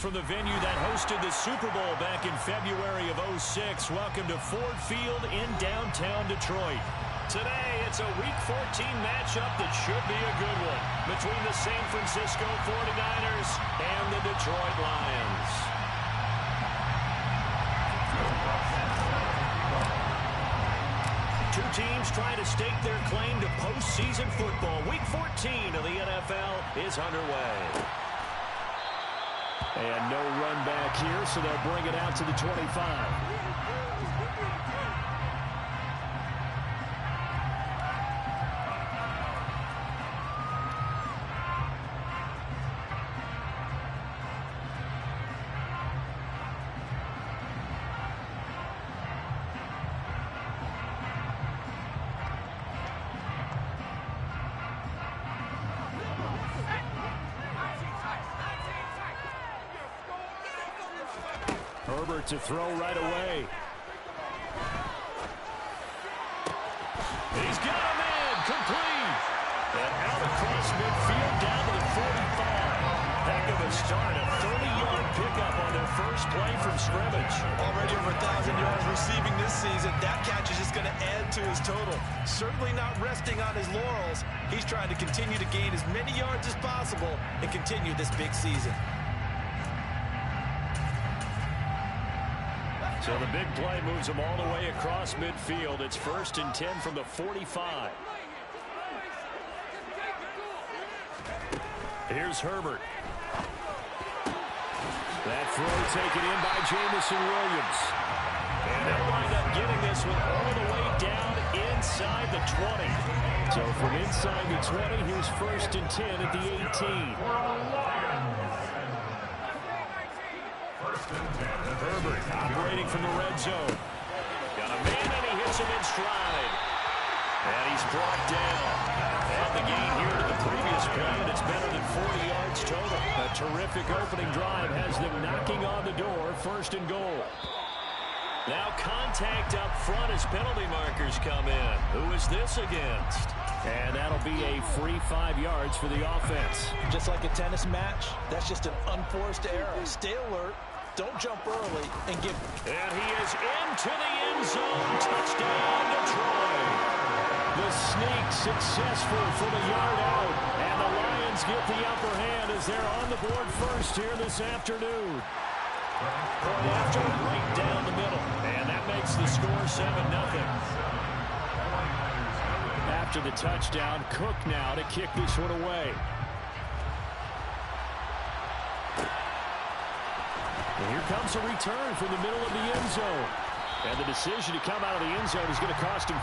from the venue that hosted the Super Bowl back in February of '06. Welcome to Ford Field in downtown Detroit. Today, it's a Week 14 matchup that should be a good one between the San Francisco 49ers and the Detroit Lions. Two teams trying to stake their claim to postseason football. Week 14 of the NFL is underway. And no run back here, so they'll bring it out to the 25. Herbert to throw right away. He's got him in, complete. And out across midfield down to the 45. Heck of a start, a 30-yard pickup on their first play from scrimmage. Already over 1,000 yards receiving this season. That catch is just going to add to his total. Certainly not resting on his laurels. He's trying to continue to gain as many yards as possible and continue this big season. So the big play moves them all the way across midfield. It's 1st and 10 from the 45. Here's Herbert. That throw taken in by Jamison Williams. And they'll wind up getting this one all the way down inside the 20. So from inside the 20, here's 1st and 10 at the 18. Herbert operating from the red zone. Got a man and he hits him in stride. And he's brought down. And the gain here to the previous play, and it's better than 40 yards total. A terrific opening drive has them knocking on the door, 1st and goal. Now contact up front as penalty markers come in. Who is this against? And that'll be a free 5 yards for the offense. Just like a tennis match, that's just an unforced error. Stay alert. Don't jump early and give. And he is into the end zone. Touchdown, Detroit. The sneak successful from a yard out. And the Lions get the upper hand as they're on the board first here this afternoon. Point after, right down the middle. And that makes the score 7-0. After the touchdown, Cook now to kick this one away. And here comes a return from the middle of the end zone. And the decision to come out of the end zone is going to cost him.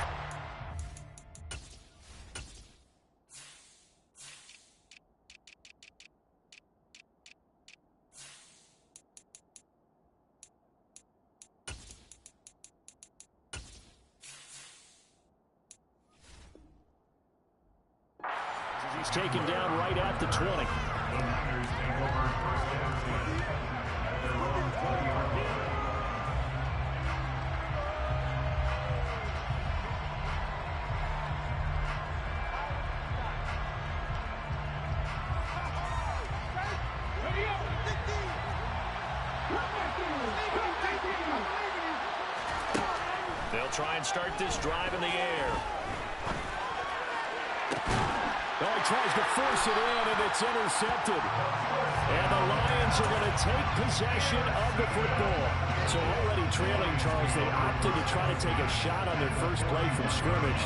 He's taken down right at the 20. They'll try and start this drive in the air. Oh, he tries to force it in, and it's intercepted. And the Lions are going to take possession of the football. So already trailing, Charles, they opted to try to take a shot on their first play from scrimmage.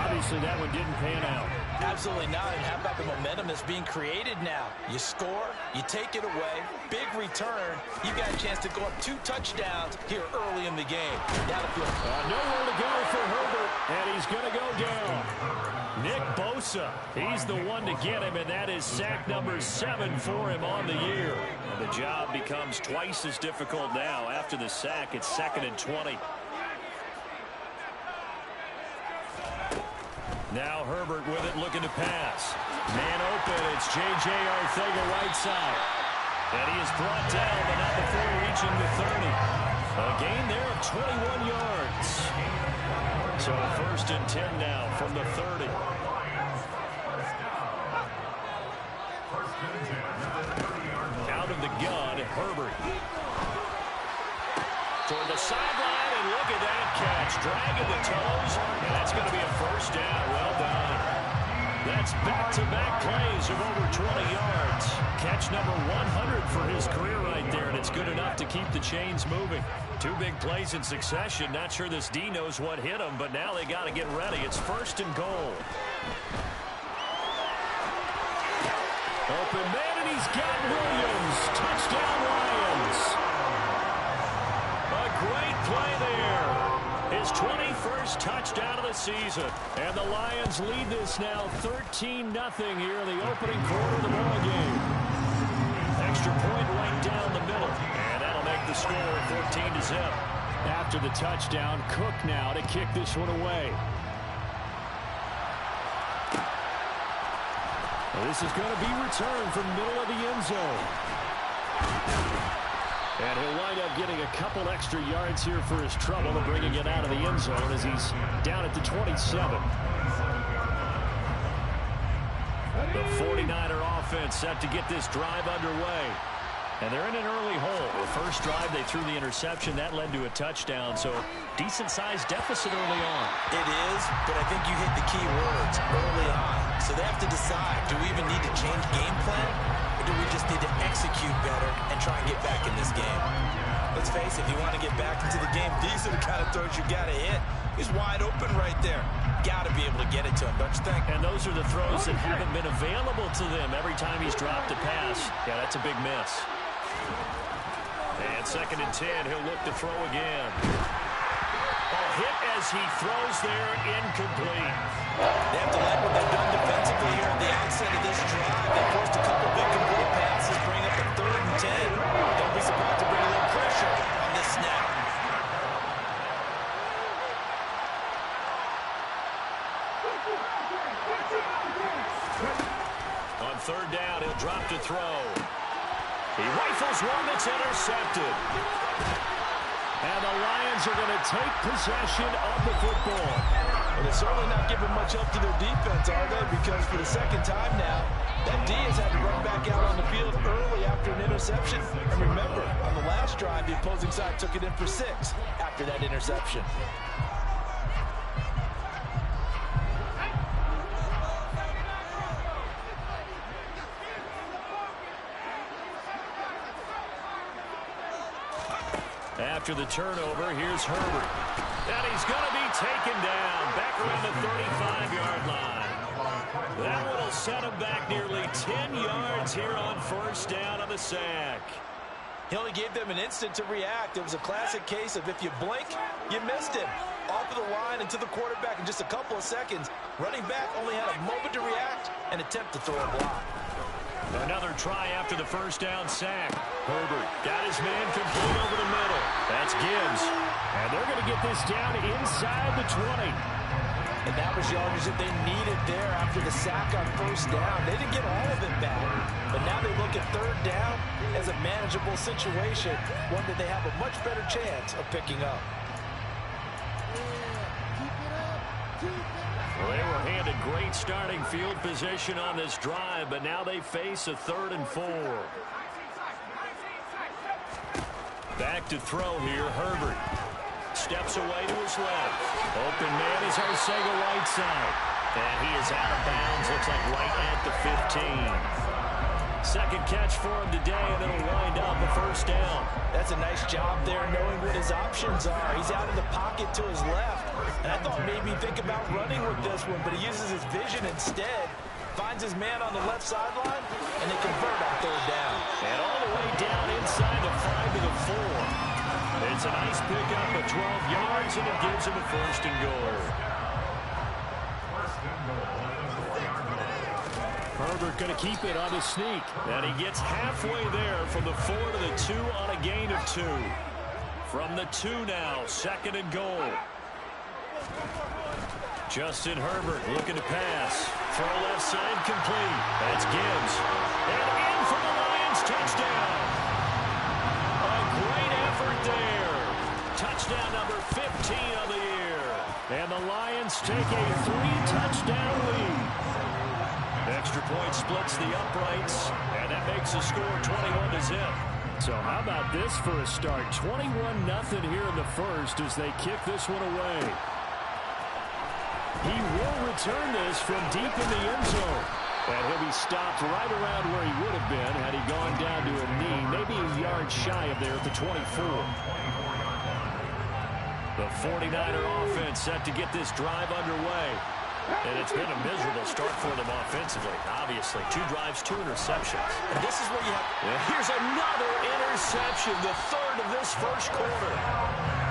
Obviously, that one didn't pan out. Absolutely not. And how about the momentum that's being created now? You score, you take it away, big return. You got a chance to go up 2 touchdowns here early in the game. Nowhere to go for Herbert, and he's going to go down. Nick Bosa, he's the one to get him, and that is sack number 7 for him on the year. And the job becomes twice as difficult now. After the sack, it's 2nd and 20. Now Herbert with it, looking to pass. Man open, it's J.J. Arcega right side. And he is brought down, but not before reaching the 30. A gain there of 21 yards. So 1st and 10 now from the 30. Out of the gun, Herbert. Toward the sideline, and look at that catch. Dragging the toes, and that's going to be a first down. Well done. That's back-to-back plays of over 20 yards. Catch number 100 for his career right there, and it's good enough to keep the chains moving. 2 big plays in succession. Not sure this D knows what hit him, but now they got to get ready. It's first and goal. Open man, and he's got Williams. Touchdown, Lions. A great play there. His 21st touchdown of the season. And the Lions lead this now 13-0 here in the opening quarter of the ball game. Extra point right down the middle. And that'll make the score 14-0. After the touchdown, Cook now to kick this one away. This is going to be returned from middle of the end zone. And he'll wind up getting a couple extra yards here for his trouble and bringing it out of the end zone as he's down at the 27. The 49er offense set to get this drive underway. And they're in an early hole. The first drive, they threw the interception. That led to a touchdown, so decent-sized deficit early on. It is, but I think you hit the key words early on. So they have to decide, do we even need to change game plan, or do we just need to execute better and try and get back in this game? Let's face it, if you want to get back into the game, these are the kind of throws you got to hit. He's wide open right there. Got to be able to get it to him, don't you think? And those are the throws that haven't been available to them every time he's dropped a pass. Yeah, that's a big miss. And 2nd and 10, he'll look to throw again. A hit as he throws there, incomplete. They have to like what they've done defensively here at the outset of this drive. They forced a couple big complete passes, bring up a 3rd and 10. Don't be surprised to bring a little pressure on this snap. On 3rd down, he'll drop to throw. He rifles one that's intercepted. And the Lions are going to take possession of the football. Well, they're certainly not giving much help to their defense, are they? Because for the 2nd time now, that D has had to run back out on the field early after an interception. And remember, on the last drive, the opposing side took it in for 6 after that interception. After the turnover, here's Herbert. And he's going to be taken down back around the 35-yard line. That one will set him back nearly 10 yards here on 1st down on the sack. He only gave them an instant to react. It was a classic case of if you blink, you missed him. Off of the line and to the quarterback in just a couple of seconds. Running back only had a moment to react and attempt to throw a block. Another try after the 1st down sack. Herbert got his man complete over the middle. That's Gibbs. And they're going to get this down inside the 20. And that was yardage that they needed there after the sack on 1st down. They didn't get all of it back. But now they look at 3rd down as a manageable situation, one that they have a much better chance of picking up. Well, they were handed great starting field position on this drive, but now they face a 3rd and 4. Back to throw here, Herbert. Steps away to his left. Open man is Arcega right side. And he is out of bounds, looks like right at the 15. 2nd catch for him today, and it'll wind up a 1st down. That's a nice job there, knowing what his options are. He's out in the pocket to his left. And I thought maybe think about running with this one, but he uses his vision instead. Finds his man on the left sideline, and they convert on 3rd down. And all the way down inside the 5 to the 4. It's a nice pickup of 12 yards, and it gives him a 1st and goal. Herbert going to keep it on the sneak. And he gets halfway there from the 4 to the 2 on a gain of 2. From the 2 now, 2nd and goal. Justin Herbert looking to pass. Throw left side complete. That's Gibbs. And in for the Lions touchdown. A great effort there. Touchdown number 15 of the year. And the Lions take a 3-touchdown lead. Extra point splits the uprights, and that makes the score 21-0. So how about this for a start? 21-0 here in the first as they kick this one away. He will return this from deep in the end zone. And he'll be stopped right around where he would have been had he gone down to a knee, maybe a yard shy of there at the 24. The 49er offense set to get this drive underway. And it's been a miserable start for them offensively. Obviously, 2 drives, 2 interceptions. And this is where you have... Here's another interception, the third of this first quarter.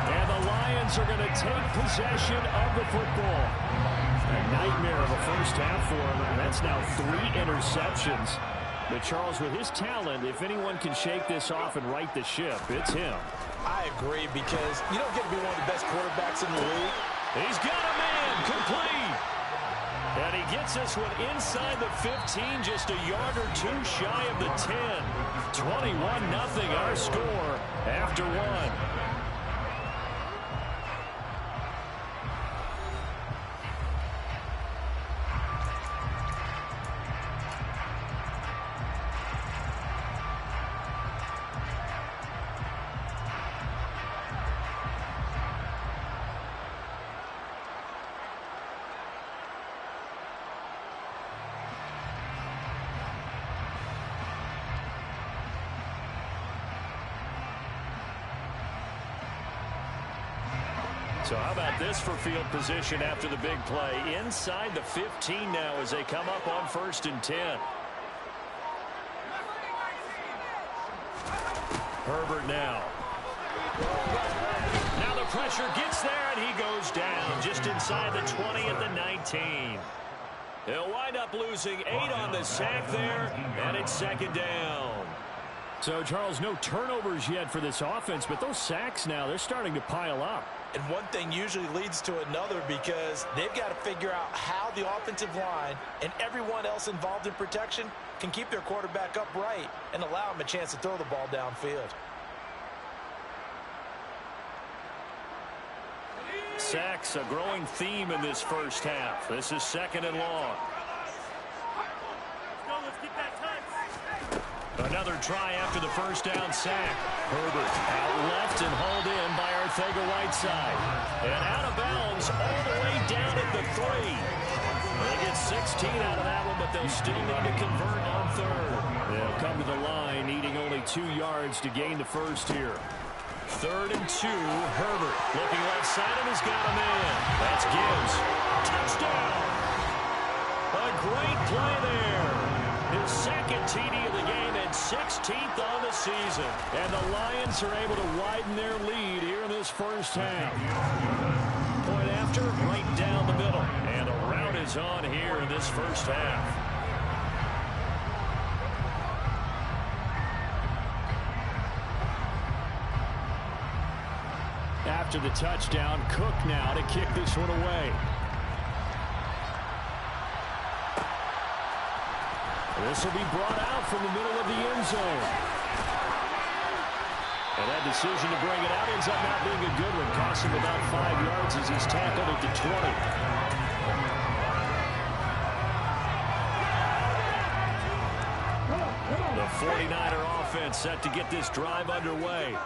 And the Lions are going to take possession of the football. A nightmare of a first half for him. And that's now 3 interceptions. But Charles, with his talent, if anyone can shake this off and right the ship, it's him. I agree, because you don't get to be one of the best quarterbacks in the league. He's got a man complete. And he gets this one inside the 15, just a yard or 2 shy of the 10. 21-0 our score after 1. So how about this for field position after the big play? Inside the 15 now as they come up on 1st and 10. Herbert now. Now the pressure gets there, and he goes down just inside the 20 at the 19. He'll wind up losing 8 on the sack there, and it's 2nd down. So, Charles, no turnovers yet for this offense, but those sacks now, they're starting to pile up. And one thing usually leads to another, because they've got to figure out how the offensive line and everyone else involved in protection can keep their quarterback upright and allow him a chance to throw the ball downfield. Sacks, a growing theme in this first half. This is 2nd and long. Another try after the first down sack. Herbert out left and hauled in by Arcega-Whiteside. And out of bounds all the way down at the 3. They get 16 out of that one, but they'll still need to convert on 3rd. They'll come to the line, needing only 2 yards to gain the first here. 3rd and 2, Herbert looking left side of has got a man. That's Gibbs. Touchdown! A great play there. His 2nd TD of the game and 16th on the season. And the Lions are able to widen their lead here in this first half. Point after, right down the middle. And a rout is on here in this first half. After the touchdown, Cook now to kick this one away. This will be brought out from the middle of the end zone. And that decision to bring it out ends up not being a good one. Costs him about 5 yards as he's tackled at the 20. The 49er offense set to get this drive underway.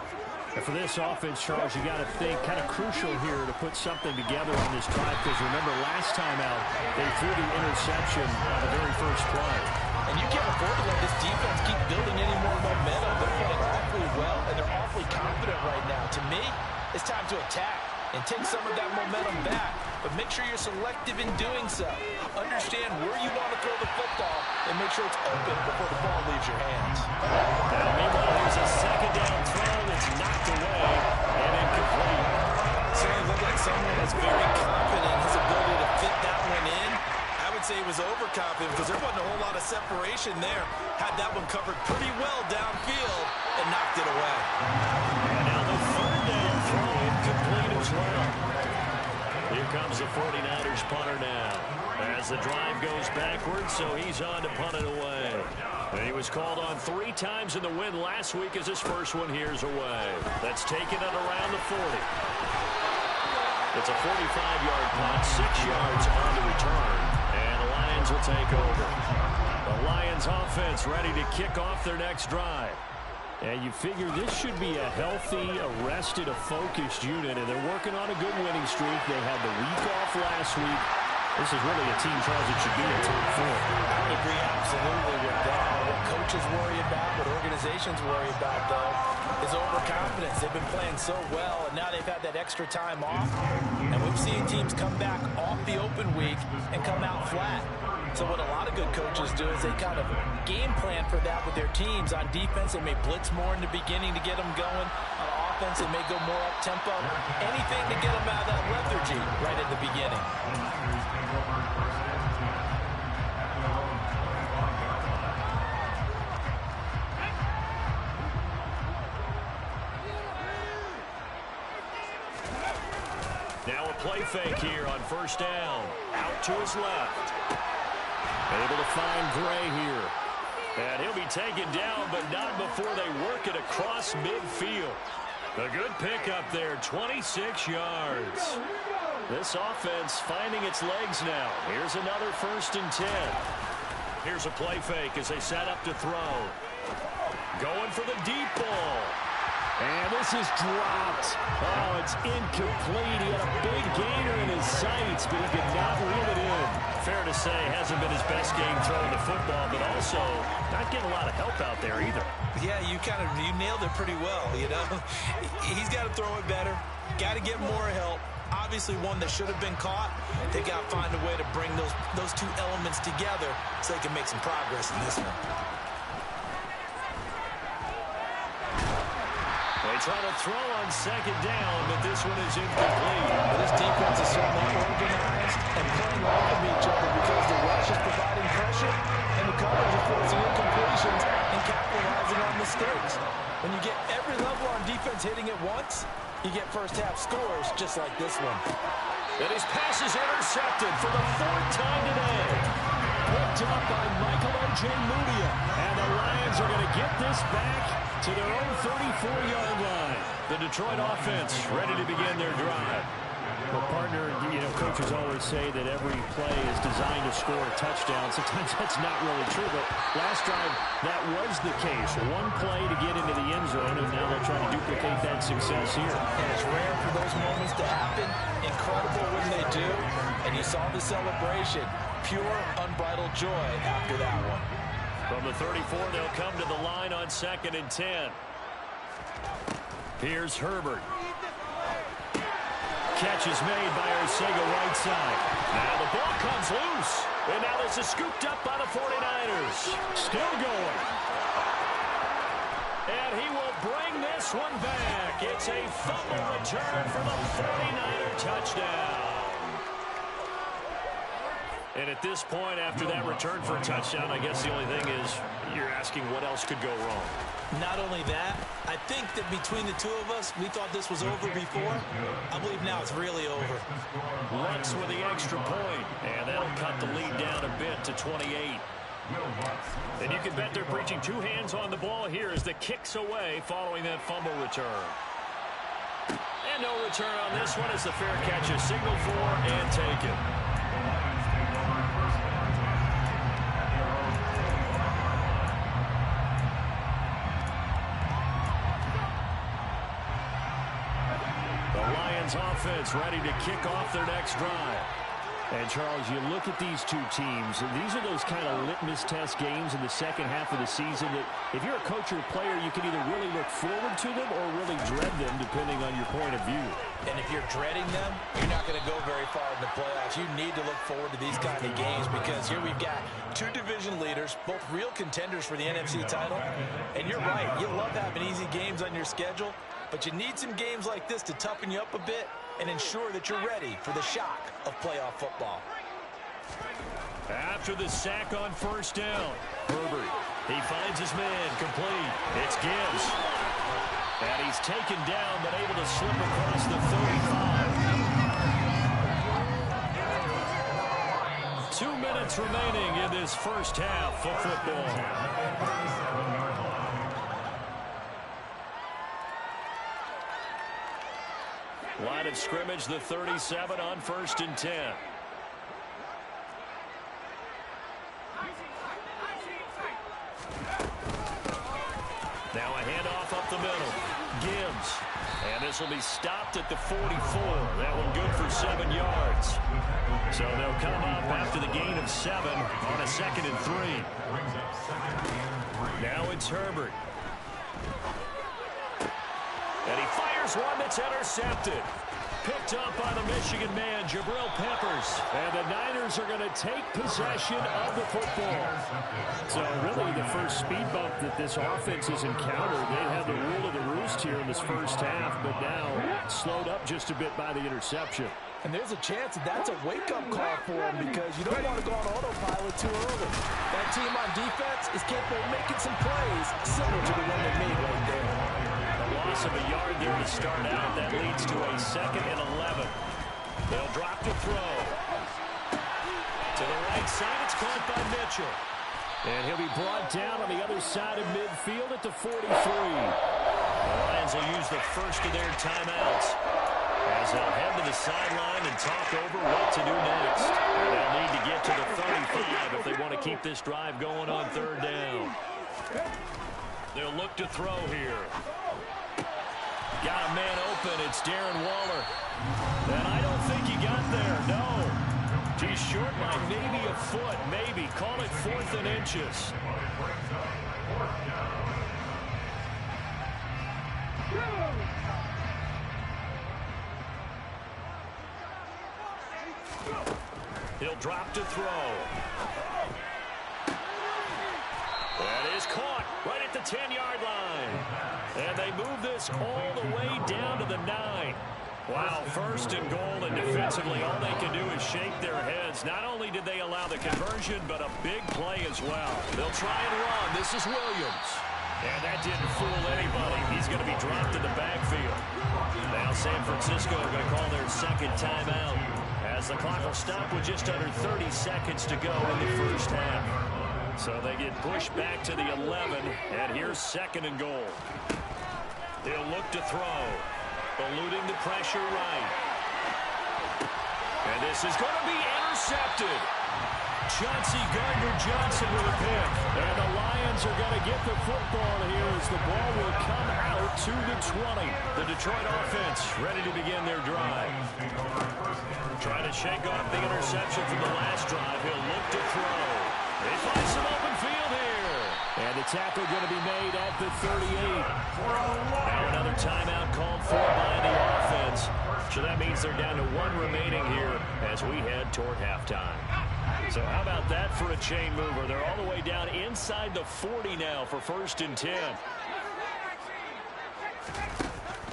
And for this offense, Charles, you got to think kind of crucial here to put something together on this drive, because remember last time out they threw the interception on the very first play. And you can't afford to let this defense keep building any more momentum. They're playing awfully well, and they're awfully confident right now. To me, it's time to attack and take some of that momentum back. But make sure you're selective in doing so. Understand where you want to throw the football and make sure it's open before the ball leaves your hands. Now, meanwhile, there's a 2nd down throw that's knocked away and incomplete. Certainly looked like someone that's very confident in his ability to fit that one in. I would say he was overconfident because there wasn't a whole lot of separation there. Had that one covered pretty well downfield and knocked it away. And now the 3rd down throw incomplete as well. Here comes the 49ers punter now. As the drive goes backwards, so he's on to punt it away. And he was called on 3 times in the win last week as his first one here's away. That's taken it around the 40. It's a 45-yard punt, 6 yards on the return. And the Lions will take over. The Lions offense ready to kick off their next drive. And you figure this should be a healthy, arrested, a focused unit, and they're working on a good winning streak. They had the week off last week. This is really a team, Charles, that should be a team 4. I would agree absolutely with that. What coaches worry about, what organizations worry about, though, is overconfidence. They've been playing so well, and now they've had that extra time off. And we've seen teams come back off the open week and come out flat. So what a lot of good coaches do is they kind of game plan for that with their teams. On defense, they may blitz more in the beginning to get them going. On offense, they may go more up-tempo. Anything to get them out of that lethargy right at the beginning. Now a play fake here on first down. Out to his left. Able to find Gray here. And he'll be taken down, but not before they work it across midfield. A good pickup there, 26 yards. This offense finding its legs now. Here's another 1st and 10. Here's a play fake as they set up to throw. Going for the deep ball. And this is dropped. Oh, it's incomplete. He had a big gainer in his sights, but he could not reel it in. Fair to say, hasn't been his best game throwing the football, but also not getting a lot of help out there either. Yeah, you nailed it pretty well, you know. He's got to throw it better. Got to get more help. Obviously one that should have been caught. They got to find a way to bring those two elements together so they can make some progress in this one. They try to throw on 2nd down, but this one is incomplete. Well, this defense is certainly organized and playing off of each other because the rush is providing pressure and the coverage is forcing incompletions and capitalizing on mistakes. When you get every level on defense hitting at once, you get first-half scores just like this one. And his pass is intercepted for the 4th time today. Picked up by Michael O.J. Mudia. And the Lions are going to get this back to their own 34-yard line. The Detroit offense ready to begin their drive. Well, partner, you know, coaches always say that every play is designed to score a touchdown. Sometimes that's not really true, but last drive, that was the case. One play to get into the end zone, and now they'll try to duplicate that success here. And it's rare for those moments to happen. Incredible when they do. And you saw the celebration. Pure, unbridled joy after that one. From the 34, they'll come to the line on 2nd and 10. Here's Herbert. Catch is made by Arcega right side. Now the ball comes loose. And now this is scooped up by the 49ers. Still going. And he will bring this one back. It's a fumble return for the 49er touchdown. And at this point, after that return for a touchdown, I guess the only thing is you're asking what else could go wrong. Not only that, I think that between the two of us, we thought this was over before. I believe now it's really over. Lutz with the extra point, and that'll cut the lead down a bit to 28. And you can bet they're preaching 2 hands on the ball here as the kick's away following that fumble return. And no return on this one as the fair catch is signaled for and taken. Offense ready to kick off their next drive. And, Charles, you look at these two teams, and these are those kind of litmus test games in the second half of the season that if you're a coach or a player, you can either really look forward to them or really dread them, depending on your point of view. And if you're dreading them, you're not going to go very far in the playoffs. You need to look forward to these kind of games because here we've got 2 division leaders, both real contenders for the NFC title. And you're right, you love having easy games on your schedule, but you need some games like this to toughen you up a bit and ensure that you're ready for the shock of playoff football. After the sack on first down, Herbert, he finds his man complete. It's Gibbs. And he's taken down but able to slip across the 35. 2 minutes remaining in this first half of football. Line of scrimmage, the 37 on 1st and 10. Now a handoff this will be stopped at the 44. That one good for 7 yards. So they'll come up after the gain of 7 on a 2nd and 3. Now it's Herbert. And he fires one that's intercepted. Picked up by the Michigan man, Jabril Peppers. And the Niners are going to take possession of the football. So really the first speed bump that this offense has encountered, they had the rule of the roost here in this first half, but now slowed up just a bit by the interception. And there's a chance that that's a wake-up call for them because you don't want to go on autopilot too early. That team on defense is capable of making some plays similar to the one they made right there. Loss of a yard there to start out. That leads to a 2nd and 11. They'll drop to throw. To the right side, it's caught by Mitchell. And he'll be brought down on the other side of midfield at the 43. The Lions will use the first of their timeouts as they'll head to the sideline and talk over what to do next. And they'll need to get to the 35 if they want to keep this drive going on 3rd down. They'll look to throw here. Got a man open. It's Darren Waller. And I don't think he got there. No. He's short by maybe a foot. Maybe. Call it 4th and inches. He'll drop to throw. That is caught right at the 10-yard line. And they move this all the way down to the 9. Wow, 1st and goal, and defensively all they can do is shake their heads. Not only did they allow the conversion, but a big play as well. They'll try and run. This is Williams. And that didn't fool anybody. He's going to be dropped in the backfield. Now San Francisco are going to call their 2nd timeout as the clock will stop with just under 30 seconds to go in the first half. So they get pushed back to the 11, and here's 2nd and goal. They'll look to throw, eluding the pressure right. And this is going to be intercepted. Chauncey Gardner-Johnson with a pick. And the Lions are going to get the football here as the ball will come out to the 20. The Detroit offense ready to begin their drive. Trying to shake off the interception from the last drive. He'll look to throw. They find some open field here. And the tackle going to be made at the 38. Now another timeout called for by the offense. So that means they're down to 1 remaining here as we head toward halftime. So how about that for a chain mover? They're all the way down inside the 40 now for 1st and 10.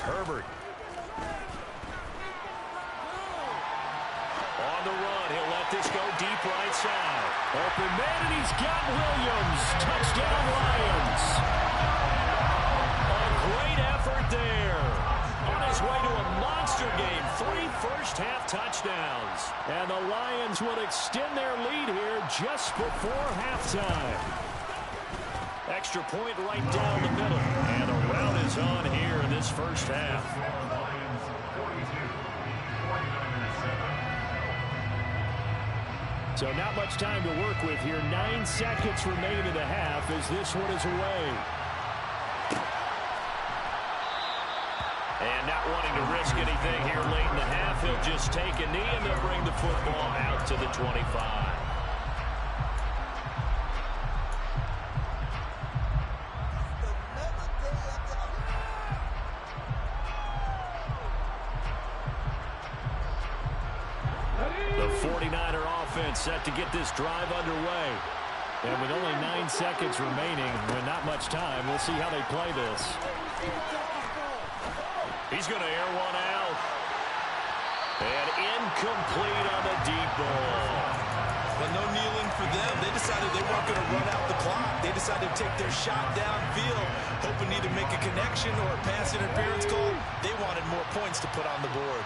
Herbert. On the run, he'll let this go deep right side. Open man, and he's got Williams. Touchdown, Lions. A great effort there. On his way to a monster game. 3 first-half touchdowns. And the Lions will extend their lead here just before halftime. Extra point right down the middle. And the rout is on here in this first half. So not much time to work with here. 9 seconds remain in the half as this one is away. And not wanting to risk anything here late in the half, he'll just take a knee and they'll bring the football out to the 25. The 49er offense set to get this drive underway. And with only 9 seconds remaining, and not much time, we'll see how they play this. He's going to air one out. And incomplete on the deep ball. But no kneeling for them. They decided they weren't going to run out the clock. They decided to take their shot downfield, hoping to either make a connection or a pass interference call. They wanted more points to put on the board.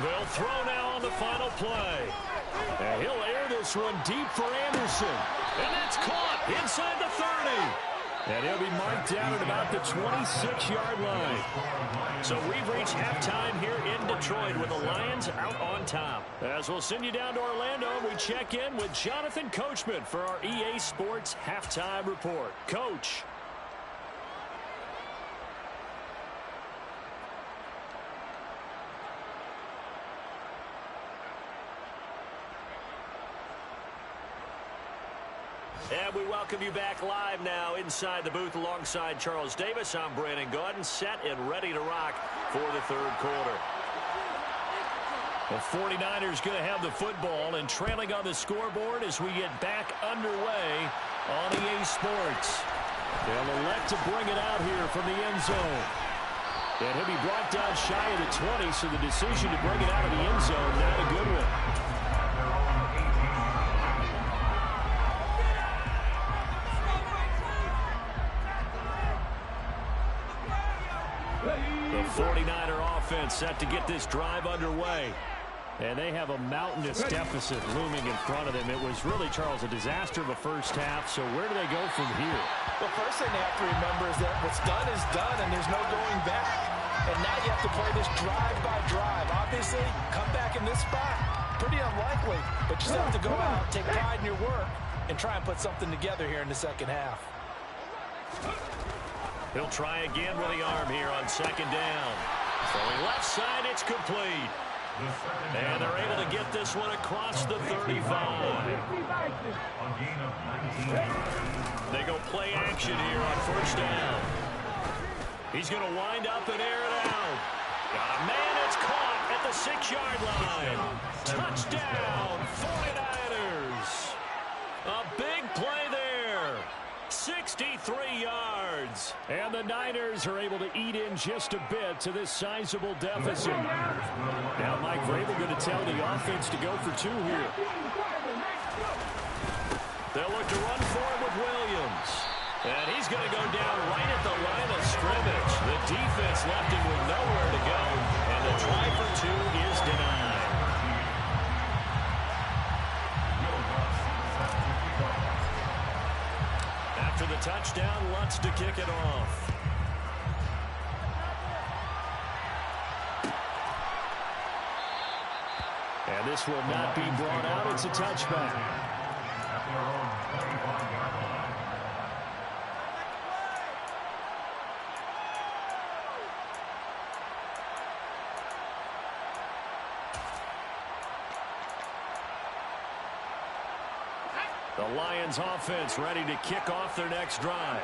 They'll throw now on the final play. And he'll air this one deep for Anderson. And it's caught inside the 30. And he'll be marked down at about the 26-yard line. So we've reached halftime here in Detroit with the Lions out on top. As we'll send you down to Orlando, we check in with Jonathan Coachman for our EA Sports Halftime Report. Coach. And we welcome you back live now inside the booth alongside Charles Davis. I'm Brandon Gaudin, set and ready to rock for the third quarter. The 49ers going to have the football and trailing on the scoreboard as we get back underway on EA Sports. They'll elect to bring it out here from the end zone. And he'll be brought down shy of the 20, so the decision to bring it out of the end zone, not a good one. The 49er offense set to get this drive underway. And they have a mountainous deficit looming in front of them. It was really, Charles, a disaster of a first half. So where do they go from here? Well, first thing they have to remember is that what's done is done, and there's no going back. And now you have to play this drive by drive. Obviously, come back in this spot, pretty unlikely. But you still have to go out, take pride in your work, and try and put something together here in the second half. He'll try again with the arm here on second down. Throwing left side, it's complete. And they're able to get this one across the 35. They go play action here on first down. He's going to wind up and air it out. Got a man, it's caught at the 6-yard line. Touchdown, 49ers. A big play there. 63 yards. And the Niners are able to eat in just a bit to this sizable deficit. Now Mike Vrabel going to tell the offense to go for 2 here. They'll look to run for him with Williams. And he's going to go down right at the line of scrimmage. The defense left him with nowhere to go. And the try for 2 is denied. After the touchdown, Lutz to kick it off. And this will not be brought out. It's a touchback. The Lions offense ready to kick off their next drive.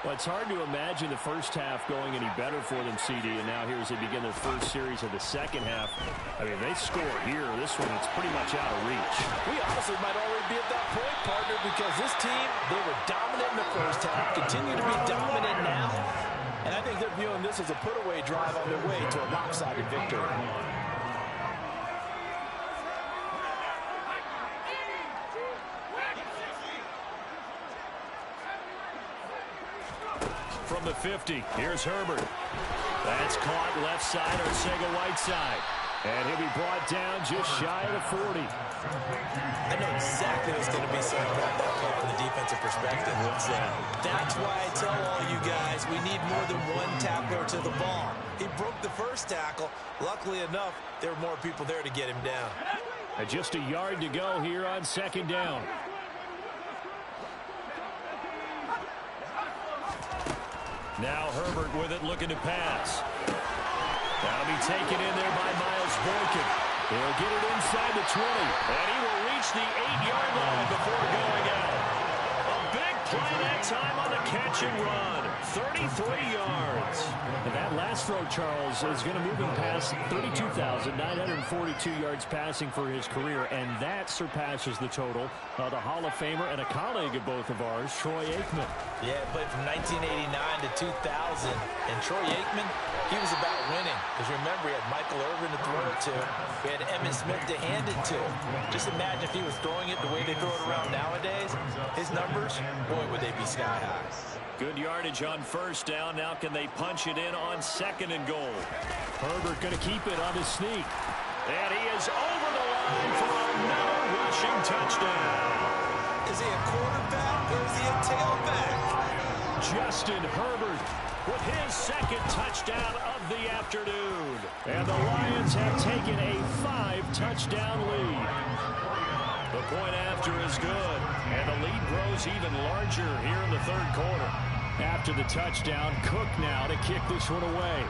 Well, it's hard to imagine the first half going any better for them, CD, and now here as they begin their first series of the second half. I mean, they score here. This one, it's pretty much out of reach. We honestly might already be at that point, partner, because this team, they were dominant in the first half, continue to be dominant now, and I think they're viewing this as a put-away drive on their way to a lopsided victory. From the 50, here's Herbert. That's caught left side, Arcega-Whiteside. And he'll be brought down just shy of the 40. I know exactly what's going to be said about that play from the defensive perspective. What's that? That's why I tell all you guys we need more than one tackler to the ball. He broke the first tackle. Luckily enough, there were more people there to get him down. And just a yard to go here on second down. Now Herbert with it, looking to pass. That'll be taken in there by Miles Boykin. He'll get it inside the 20. And he will reach the 8-yard line before going out. A big play that time on the catch and run. 33 yards. And that last throw, Charles, is going to move him past 32,942 yards passing for his career, and that surpasses the total of the Hall of Famer and a colleague of both of ours, Troy Aikman. Yeah, played from 1989 to 2000, and Troy Aikman, he was about winning. Because remember, he had Michael Irvin to throw it to. We had Emmitt Smith to hand it to. Just imagine if he was throwing it the way they throw it around nowadays. His numbers, boy, would they be sky high. Good yardage on first down. Now can they punch it in on second and goal? Herbert going to keep it on his sneak. And he is over the line for another rushing touchdown. Is he a quarterback or is he a tailback? Justin Herbert with his second touchdown of the afternoon. And the Lions have taken a 5-touchdown lead. The point after is good, and the lead grows even larger here in the third quarter. After the touchdown, Cook now to kick this one away.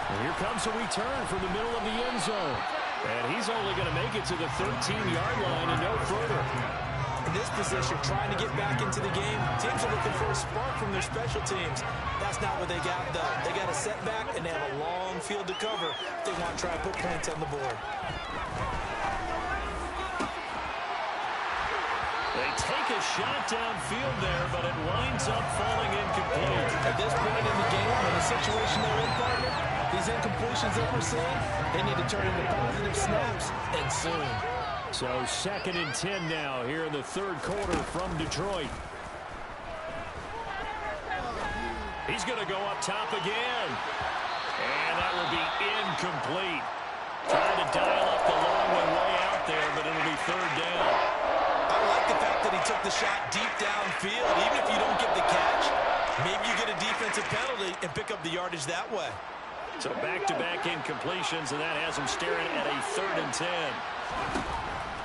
And here comes a return from the middle of the end zone. And he's only going to make it to the 13-yard line and no further. In this position, trying to get back into the game, teams are looking for a spark from their special teams. That's not what they got, though. They got a setback, and they have a long field to cover if they want to try to put points on the board. They take a shot downfield there, but it winds up falling incomplete. At this point in the game, in the situation they're in, partner, these incompletions that we're seeing, they need to turn into positive snaps, and soon. So 2nd and 10 now here in the third quarter from Detroit. He's going to go up top again. And that will be incomplete. Trying to dial up the long one way out there, but it'll be 3rd down. I like the fact that he took the shot deep downfield. Even if you don't get the catch, maybe you get a defensive penalty and pick up the yardage that way. So back-to-back incompletions, and that has him staring at a 3rd and 10.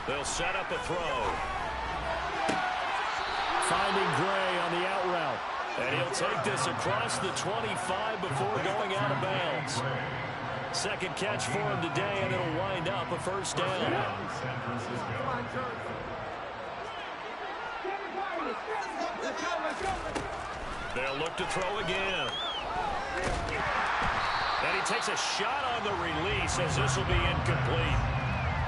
They'll set up a throw. Finding Gray on the out route. And he'll take this across the 25 before going out of bounds. 2nd catch for him today, and it'll wind up a 1st down. They'll look to throw again. And he takes a shot on the release as this will be incomplete.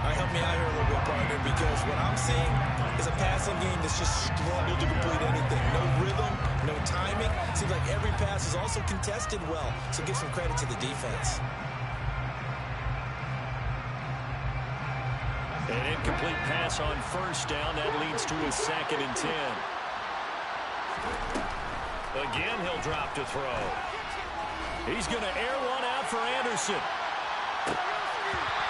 All right, help me out here a little bit, partner, because what I'm seeing is a passing game that's just struggled to complete anything. No rhythm, no timing. Seems like every pass is also contested well, so give some credit to the defense. An incomplete pass on 1st down. That leads to a 2nd and 10. Again, he'll drop to throw. He's going to air one out for Anderson.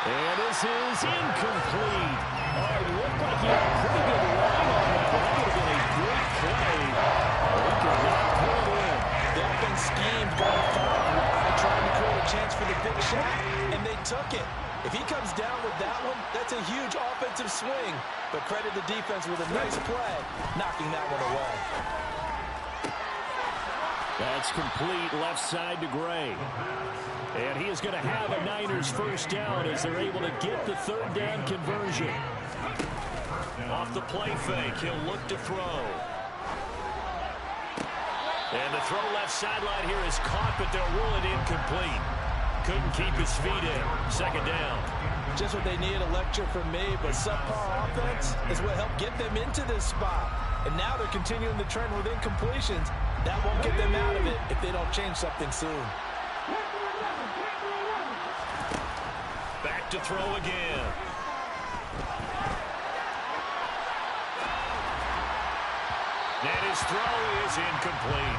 And this is incomplete. It looked like he had a pretty good line on that, but that would have been a great play. He could not pull it in. They've been schemed going far wide, trying to create a chance for the big shot, and they took it. If he comes down with that one, that's a huge offensive swing. But credit the defense with a nice play, knocking that one away. That's complete left side to Gray. And he is going to have a Niners 1st down as they're able to get the 3rd down conversion. Off the play fake, he'll look to throw. And the throw left sideline here is caught, but they'll rule it incomplete. Couldn't keep his feet in. 2nd down. Just what they need, a lecture from me, but subpar offense is what helped get them into this spot. And now they're continuing the trend with incompletions. That won't get them out of it if they don't change something soon. Back to throw again. And his throw is incomplete.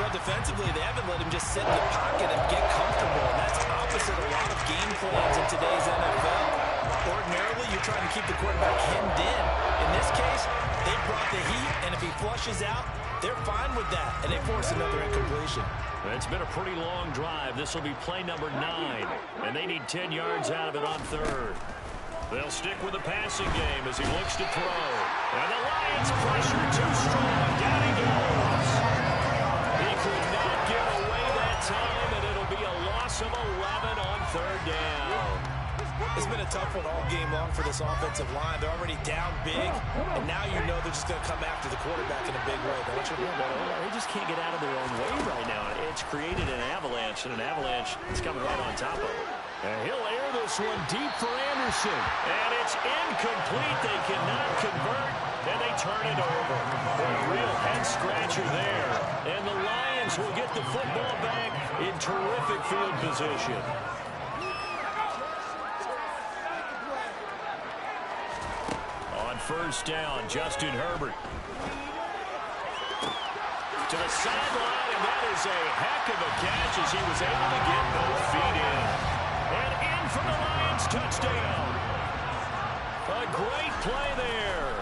Well, defensively, they haven't let him just sit in the pocket and get comfortable. And that's opposite a lot of game plans in today's NFL. Ordinarily, you're trying to keep the quarterback hemmed in. In this case, they brought the heat, and if he flushes out, they're fine with that, and they force another incompletion. It's been a pretty long drive. This will be play number 9, and they need 10 yards out of it on 3rd. They'll stick with the passing game as he looks to throw. And the Lions pressure too strong. Down he goes. He could not get away that time, and it'll be a loss of 11 on 3rd down. It's been a tough one all game long for this offensive line. They're already down big, and now you know they're just going to come after the quarterback in a big way, don't you? They just can't get out of their own way right now. It's created an avalanche, and an avalanche is coming right on top of it. And he'll air this one deep for Anderson. And it's incomplete. They cannot convert, and they turn it over. A real head-scratcher there. And the Lions will get the football back in terrific field position. On 1st down, Justin Herbert. To the sideline, and that is a heck of a catch as he was able to get both feet in. And in for the Lions touchdown. A great play there.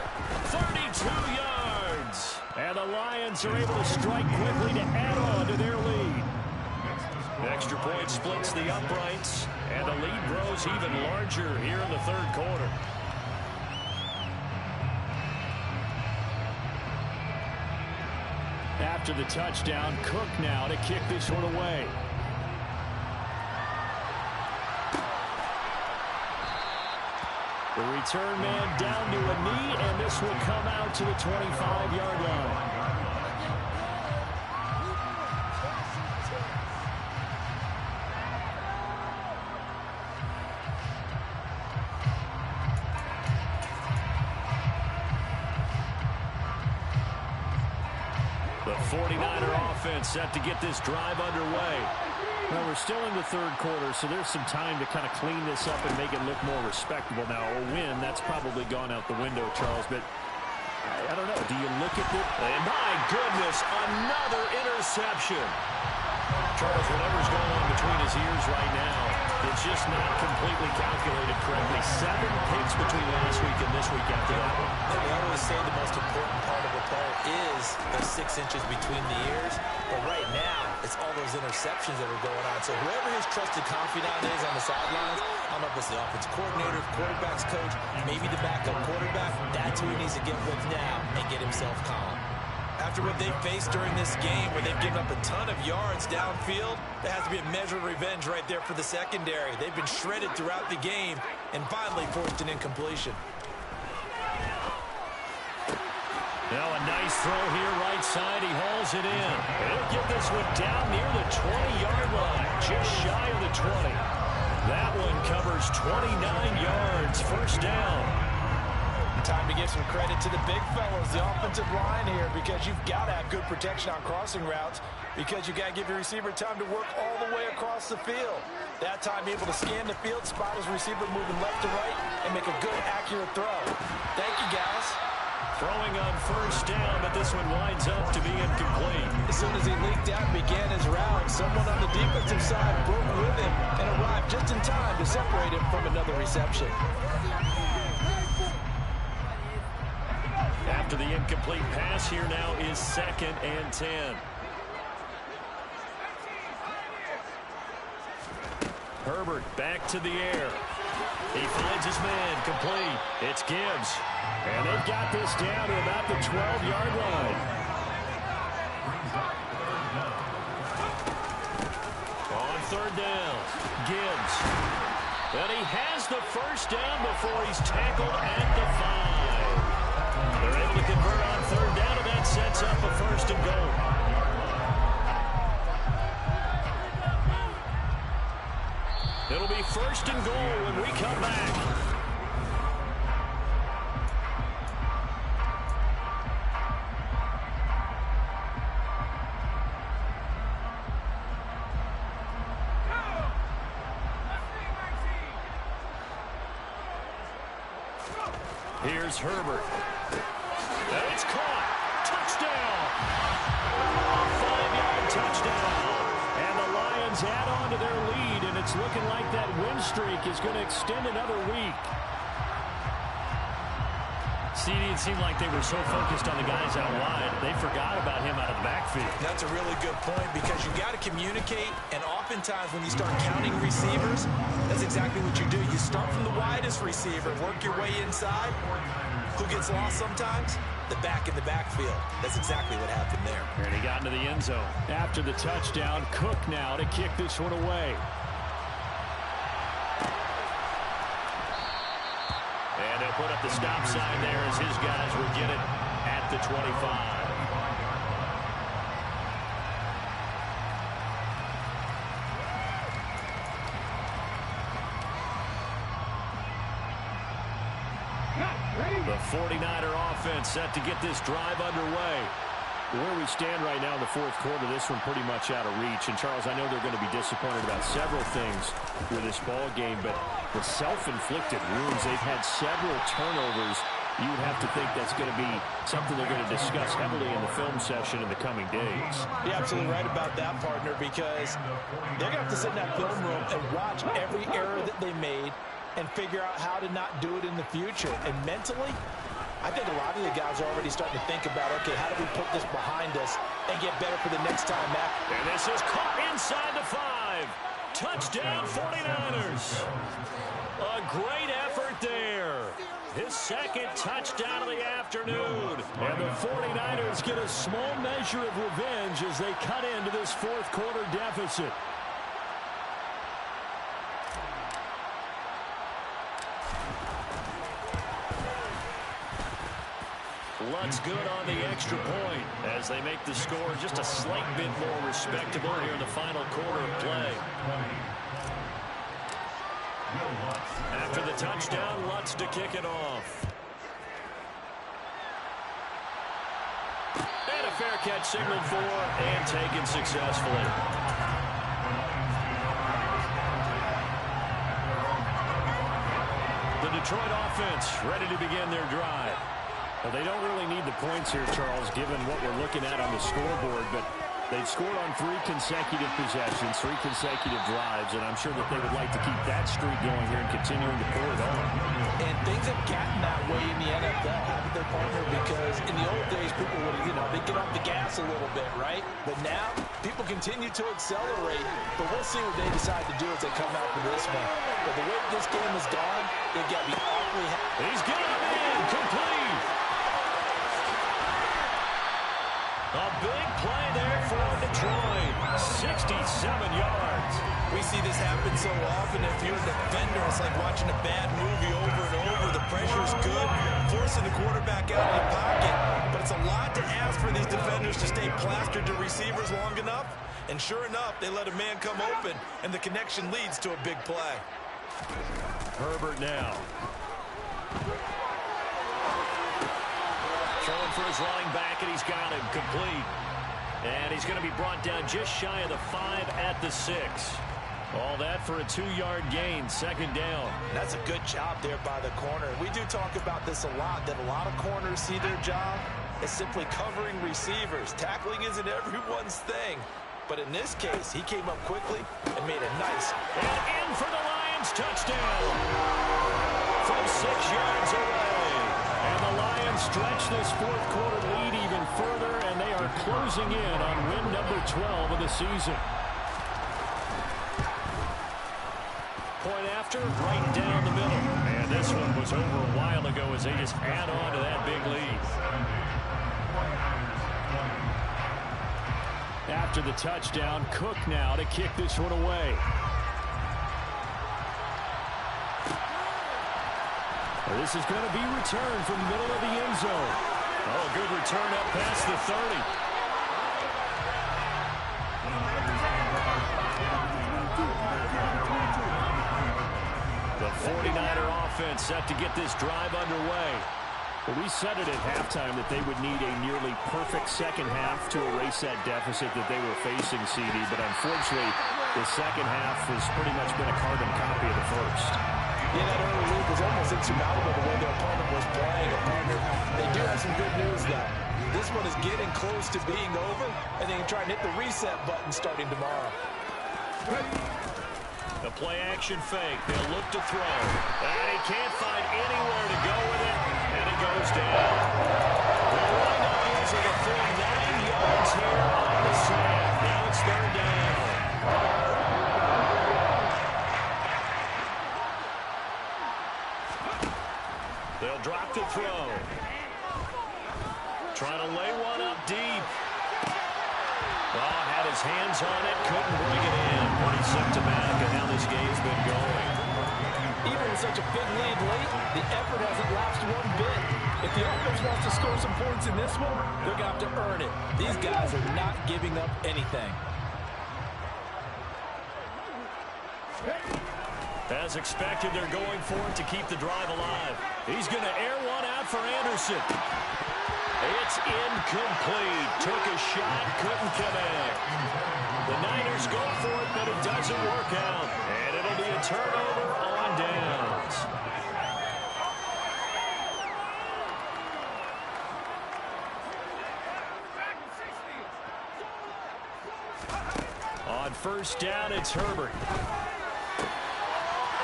32 yards. And the Lions are able to strike quickly to add on to their lead. Extra point splits the uprights, and the lead grows even larger here in the 3rd quarter. After the touchdown, Cook now to kick this one away. The return man down to a knee, and this will come out to the 25-yard line. The 49er offense set to get this drive underway. Well, we're still in the third quarter, so there's some time to kind of clean this up and make it look more respectable. Now, a win, that's probably gone out the window, Charles, but I don't know. Do you look at it? And my goodness, another interception. Charles, whatever's going on between his ears right now, it's just not completely calculated correctly. 7 picks between last week and this week after that one. And we always say the most important part of a play is the 6 inches between the ears. But right now, it's all those interceptions that are going on. So whoever his trusted confidant is on the sidelines, I don't know if it's the offensive coordinator, the quarterback's coach, maybe the backup quarterback, that's who he needs to get with now and get himself calm. After what they faced during this game, where they've given up a ton of yards downfield, there has to be a measure of revenge right there for the secondary. They've been shredded throughout the game and finally forced an incompletion. Now a nice throw here right side. He hauls it in. He'll get this one down near the 20-yard line, just shy of the 20. That one covers 29 yards, first down. Time to give some credit to the big fellas, the offensive line here, because you've got to have good protection on crossing routes, because you've got to give your receiver time to work all the way across the field. That time able to scan the field, spot his receiver moving left to right, and make a good, accurate throw. Thank you, guys. Throwing on first down, but this one winds up to be incomplete. As soon as he leaked out and began his route, someone on the defensive side broke with him and arrived just in time to separate him from another reception. After the incomplete pass, here now is 2nd and 10. Herbert back to the air. He finds his man, complete. It's Gibbs. And they've got this down to about the 12-yard line. On third down, Gibbs. And he has the first down before he's tackled at the 5. They're able to convert on third down, and that sets up a first and goal. It'll be first and goal when we come back. Here's Herbert. And it's caught. Touchdown. A 5-yard touchdown. And the Lions add on to their lead, and it's looking like that win streak is going to extend another week. It seemed like they were so focused on the guys out wide, they forgot about him out of the backfield. That's a really good point, because you got to communicate, and oftentimes when you start counting receivers, that's exactly what you do. You start from the widest receiver, work your way inside. Who gets lost sometimes? The back in the backfield. That's exactly what happened there. And he got into the end zone. After the touchdown, Cook now to kick this one away. And they'll put up the stop sign there as his guys will get it at the 25. The 49er offense set to get this drive underway. Where we stand right now in the fourth quarter, this one pretty much out of reach. And, Charles, I know they're going to be disappointed about several things with this ball game, but the self-inflicted wounds, they've had several turnovers. You would have to think that's going to be something they're going to discuss heavily in the film session in the coming days. You're absolutely right about that, partner, because they're going to have to sit in that film room and watch every error that they made and figure out how to not do it in the future. And mentally, I think a lot of the guys are already starting to think about, okay, how do we put this behind us and get better for the next time after? And this is caught inside the 5. Touchdown 49ers. A great effort there. His second touchdown of the afternoon. And the 49ers get a small measure of revenge as they cut into this fourth quarter deficit. Lutt's good on the extra point as they make the score just a slight bit more respectable here in the final quarter of play. After the touchdown, Lutz to kick it off. And a fair catch signaled for and taken successfully. The Detroit offense ready to begin their drive. Well, they don't really need the points here, Charles, given what we're looking at on the scoreboard, but they've scored on 3 consecutive possessions, 3 consecutive drives, and I'm sure that they would like to keep that streak going here and continuing to pour it on. And things have gotten that way in the NFL, haven't they, partner? Because in the old days, people would, they get off the gas a little bit, right? But now, people continue to accelerate. But we'll see what they decide to do as they come out for this one. But the way this game has gone, they've got to be awfully happy. He's getting it in, complete. A big play there for Detroit. 67 yards. We see this happen so often. If you're a defender, it's like watching a bad movie over and over. The pressure's good, forcing the quarterback out of the pocket. But it's a lot to ask for these defenders to stay plastered to receivers long enough. And sure enough, they let a man come open, and the connection leads to a big play. Herbert now. Throwing for his running back, and he's got him complete. And he's going to be brought down just shy of the 5 at the 6. All that for a 2-yard gain, second down. That's a good job there by the corner. We do talk about this a lot, that a lot of corners see their job as simply covering receivers. Tackling isn't everyone's thing. But in this case, he came up quickly and made a nice. And in for the Lions, touchdown. From 6 yards away. And the Lions stretch this fourth quarter lead even further, and they are closing in on win number 12 of the season. Point after, right down the middle. And this one was over a while ago as they just add on to that big lead. After the touchdown, Cook now to kick this one away. This is going to be returned from the middle of the end zone. Oh, good return up past the 30. The 49er offense set to get this drive underway. Well, we said it at halftime that they would need a nearly perfect second half to erase that deficit that they were facing, CD. But unfortunately, the second half has pretty much been a carbon copy of the first. Yeah, that early lead was almost insurmountable the way their opponent was playing. They do have some good news, though. This one is getting close to being over, and they can try and hit the reset button starting tomorrow. The play-action fake. They'll look to throw. And he can't find anywhere to go with it, and it goes down. The Lions are the full 9 yards here on the snap. Now it's third down. They'll drop the throw. Trying to lay one up deep. Oh, had his hands on it, couldn't bring it in. Pretty symptomatic of how this game's been going. Even with such a big lead late, the effort hasn't lapsed one bit. If the offense wants to score some points in this one, they're going to have to earn it. These guys are not giving up anything. As expected, they're going for it to keep the drive alive. He's going to air one out for Anderson. It's incomplete. Took a shot, couldn't connect. The Niners go for it, but it doesn't work out. And it'll be a turnover on downs. On first down, it's Herbert.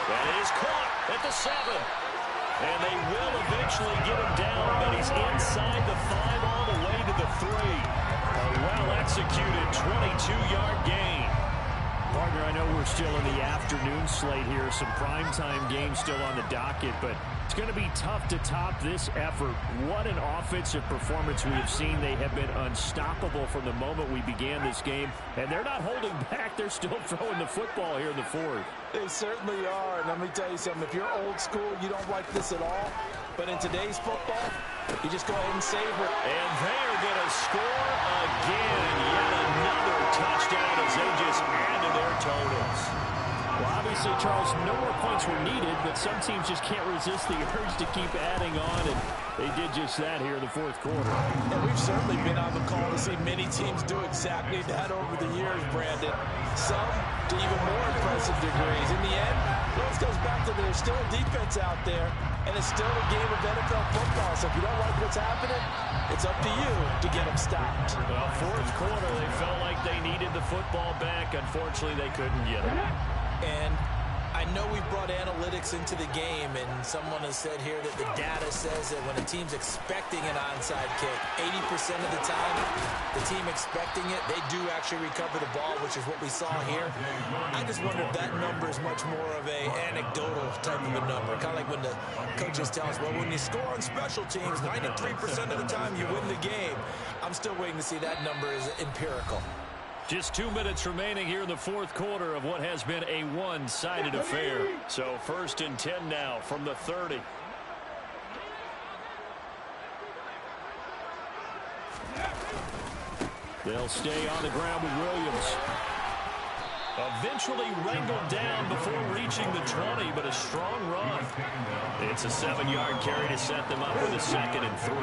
That is caught at the 7. And they will eventually get him down, but he's inside the 5 all the way to the 3. A well-executed 22-yard gain. Partner, I know we're still in the afternoon slate here. Some primetime games still on the docket, but it's going to be tough to top this effort. What an offensive performance we have seen. They have been unstoppable from the moment we began this game, and they're not holding back. They're still throwing the football here in the fourth. They certainly are, and let me tell you something. If you're old school, you don't like this at all, But in today's football, you just go ahead and savor it. And they are going to score again. Yet another touchdown as they just add to their totals. Well, obviously, Charles, no more points were needed, but some teams just can't resist the urge to keep adding on, and they did just that here in the fourth quarter. And we've certainly been on the call to see many teams do exactly that over the years, Brandon. Some to even more impressive degrees. In the end, this goes back to there's still a defense out there, and it's still a game of NFL football. So if you don't like what's happening, it's up to you to get them stopped. Well, fourth quarter, they felt like they needed the football back. Unfortunately, they couldn't get it. And I know we brought analytics into the game, and someone has said here that the data says that when a team's expecting an onside kick, 80% of the time, the team expecting it, they do actually recover the ball, which is what we saw here. I just wonder if that number is much more of a anecdotal type of a number, kind of like when the coaches tell us, well, when you score on special teams, 93% of the time you win the game. I'm still waiting to see that number is empirical. Just 2 minutes remaining here in the fourth quarter of what has been a one-sided affair. So 1st and 10 now from the 30. They'll stay on the ground with Williams. Eventually wrangled down before reaching the 20, but a strong run. It's a 7-yard carry to set them up with a 2nd and 3.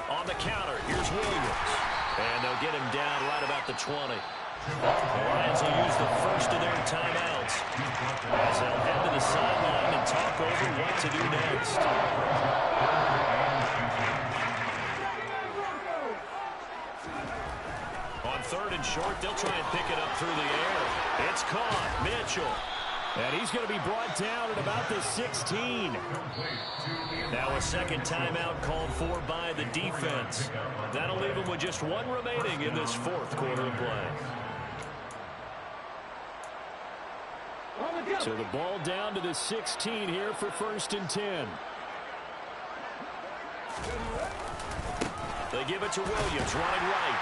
On the counter, here's Williams. And they'll get him down right about the 20. The Lions will use the first of their timeouts as they'll head to the sideline and talk over what to do next. On 3rd and short, they'll try and pick it up through the air. It's caught. Mitchell. And he's going to be brought down at about the 16. Now a 2nd timeout called for by the defense. That'll leave them with just 1 remaining in this 4th quarter of play. So the ball down to the 16 here for 1st and 10. They give it to Williams, running right.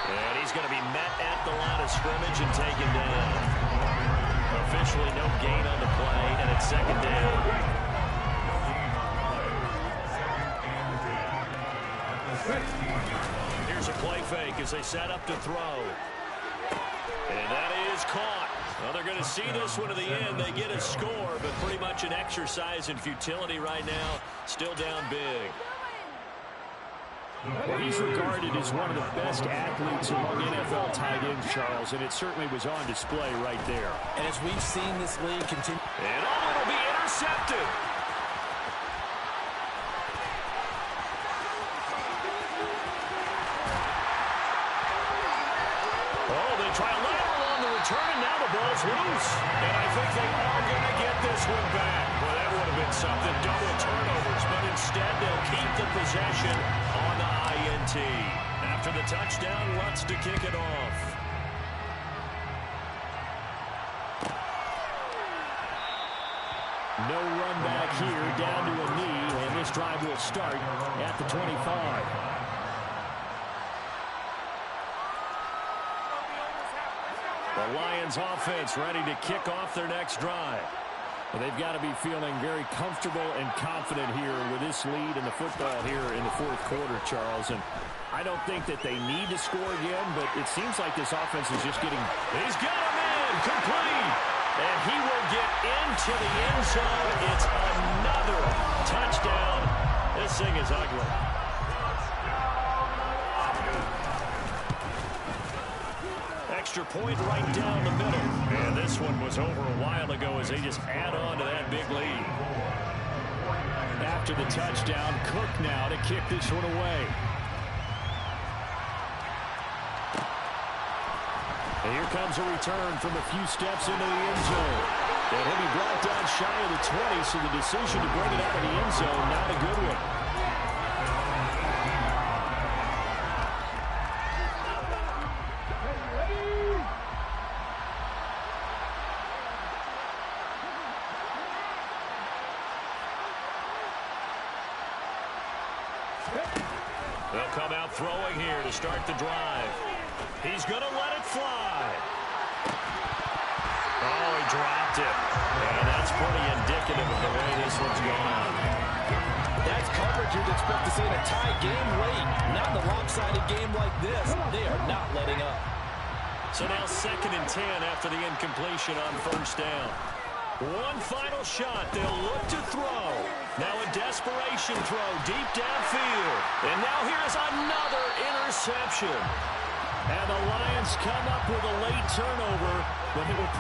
And he's going to be met at the line of scrimmage and taken down. Officially no gain on the play, and it's 2nd down. Here's a play fake as they set up to throw. And that is caught. Well, they're going to see this one to the end. They get a score, but pretty much an exercise in futility right now. Still down big. Well, he's regarded as one of the best athletes among NFL tight ends, Charles, and it certainly was on display right there. And as we've seen this league continue. And it'll be intercepted. Oh, they try a lateral on the return, and now the ball's loose. And I think they are going to get this one back. Well, that would have been something. Double turnovers, but instead they'll keep the possession on the INT. After the touchdown, Lutz to kick it off. No run back here, down to a knee, and this drive will start at the 25. The Lions offense ready to kick off their next drive. Well, they've got to be feeling very comfortable and confident here with this lead in the football here in the 4th quarter, Charles. And I don't think that they need to score again, but it seems like this offense is just getting. He's got him in, complete. And he will get into the end zone. It's another touchdown. This thing is ugly. Extra point right down the middle. And this one was over a while ago as they just add on to that big lead. After the touchdown, Cook now to kick this one away. And here comes a return from a few steps into the end zone. And he'll be brought down shy of the 20, so the decision to bring it out of the end zone, not a good one. They'll come out throwing here to start the drive. He's going to let it fly. Oh, he dropped it. And that's pretty indicative of the way this one's going. That's coverage you'd expect to see in a tie game late. Not in a lopsided game like this. They are not letting up. So now 2nd and 10 after the incompletion on 1st down. One final shot. They'll look to throw. Now a desperation throw deep downfield. And now here's another interception. And the Lions come up with a late turnover, but it will